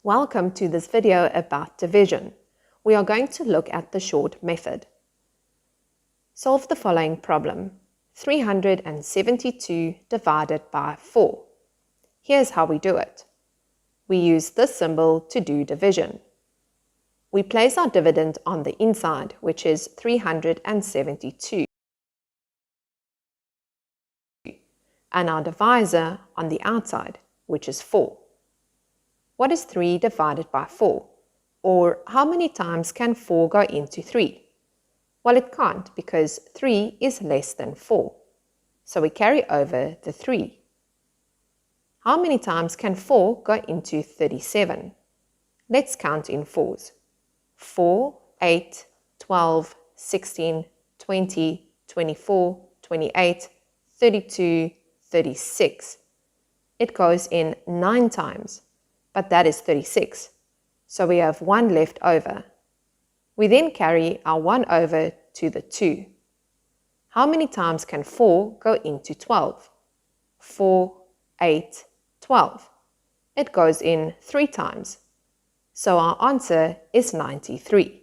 Welcome to this video about division. We are going to look at the short method. Solve the following problem. 372 divided by 4. Here's how we do it. We use this symbol to do division. We place our dividend on the inside, which is 372, and our divisor on the outside, which is 4. What is 3 divided by 4? Or how many times can 4 go into 3? Well, it can't because 3 is less than 4. So we carry over the 3. How many times can 4 go into 37? Let's count in 4s. 4, 8, 12, 16, 20, 24, 28, 32, 36. It goes in 9 times, but that is 36. So we have 1 left over. We then carry our 1 over to the 2. How many times can 4 go into 12? 4, 8, 12. It goes in 3 times. So our answer is 93.